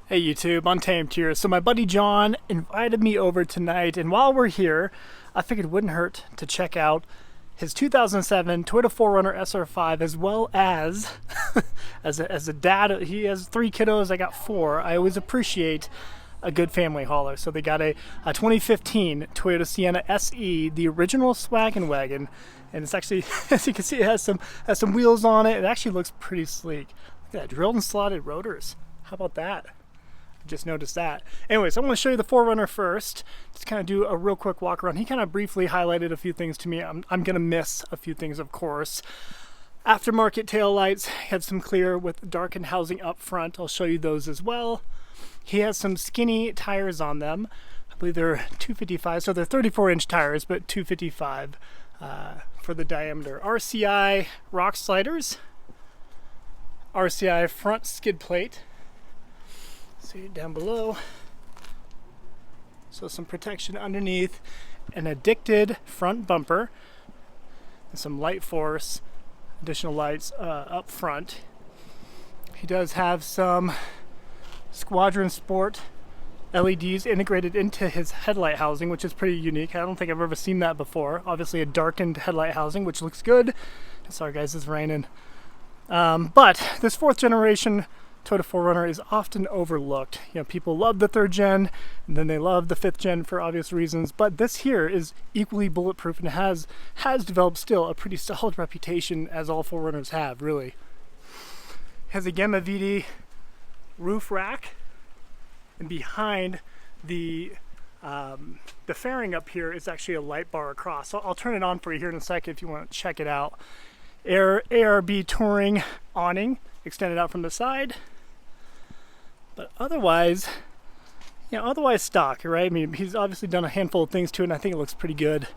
Hey YouTube, Untamed here. So my buddy John invited me over tonight, and while we're here, I figured it wouldn't hurt to check out his 2007 Toyota 4Runner SR5, as well as, as a dad, he has 3 kiddos, I got 4. I always appreciate a good family hauler. So they got a 2015 Toyota Sienna SE, the original Swagger Wagon, and it's actually, as you can see, it has some wheels on it. It actually looks pretty sleek. Look at that, drilled and slotted rotors. How about that? Just noticed that. Anyways, I want to show you the 4Runner first. Just kind of do a real quick walk around. He kind of briefly highlighted a few things to me. I'm going to miss a few things, of course. Aftermarket taillights, had some clear with darkened housing up front. I'll show you those as well. He has some skinny tires on them. I believe they're 255, so they're 34-inch tires, but 255 for the diameter. RCI rock sliders. RCI front skid plate. See it down below. So some protection underneath, an addicted front bumper, and some light force, additional lights up front. He does have some Squadron Sport LEDs integrated into his headlight housing, which is pretty unique. I don't think I've ever seen that before. Obviously a darkened headlight housing, which looks good. Sorry guys, it's raining. But this 4th generation Toyota 4Runner is often overlooked. You know, people love the 3rd gen, and then they love the 5th gen for obvious reasons. But this here is equally bulletproof and has developed still a pretty solid reputation, as all 4Runners have, really. It has a Gamma VD roof rack, and behind the fairing up here is actually a light bar across. So I'll turn it on for you here in a second if you want to check it out. ARB touring awning extended out from the side, but otherwise stock, right? I mean, he's obviously done a handful of things to it, and I think it looks pretty good.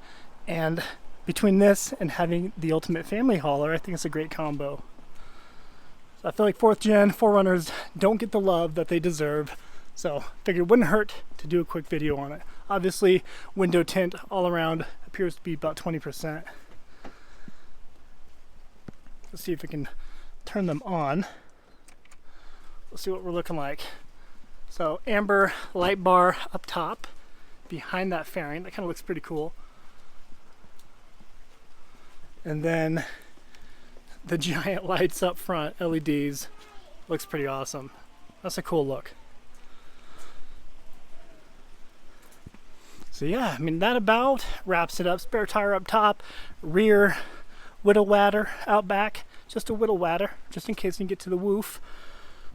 And between this and having the ultimate family hauler, I think it's a great combo. So I feel like 4th gen 4Runners don't get the love that they deserve, so figured it wouldn't hurt to do a quick video on it. Obviously, window tint all around appears to be about 20%. Let's see if we can turn them on. Let's see what we're looking like. So amber light bar up top behind that fairing. That kind of looks pretty cool. And then the giant lights up front, LEDs, looks pretty awesome. That's a cool look. So yeah, I mean, that about wraps it up. Spare tire up top, rear whittle wadder out back, just a whittle wadder, just in case you can get to the woof.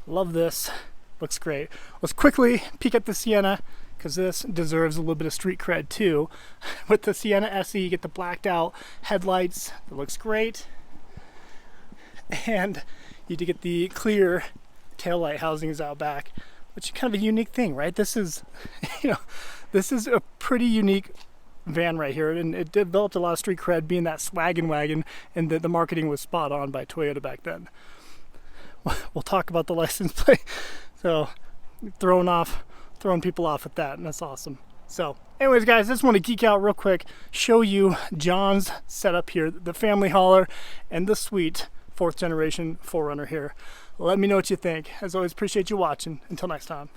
Love this, looks great. Let's quickly peek at the Sienna, because this deserves a little bit of street cred too. With the Sienna SE, you get the blacked out headlights, it looks great. And you do get the clear taillight housings out back, which is kind of a unique thing, right? This is, this is a pretty unique van right here, and it developed a lot of street cred being that Swagger Wagon, and the marketing was spot on by Toyota back then. We'll talk about the license plate. So throwing people off with that, and that's awesome. So anyways guys, I just want to geek out real quick, show you John's setup here, the family hauler and the sweet 4th generation 4Runner here. Let me know what you think. As always, appreciate you watching. Until next time.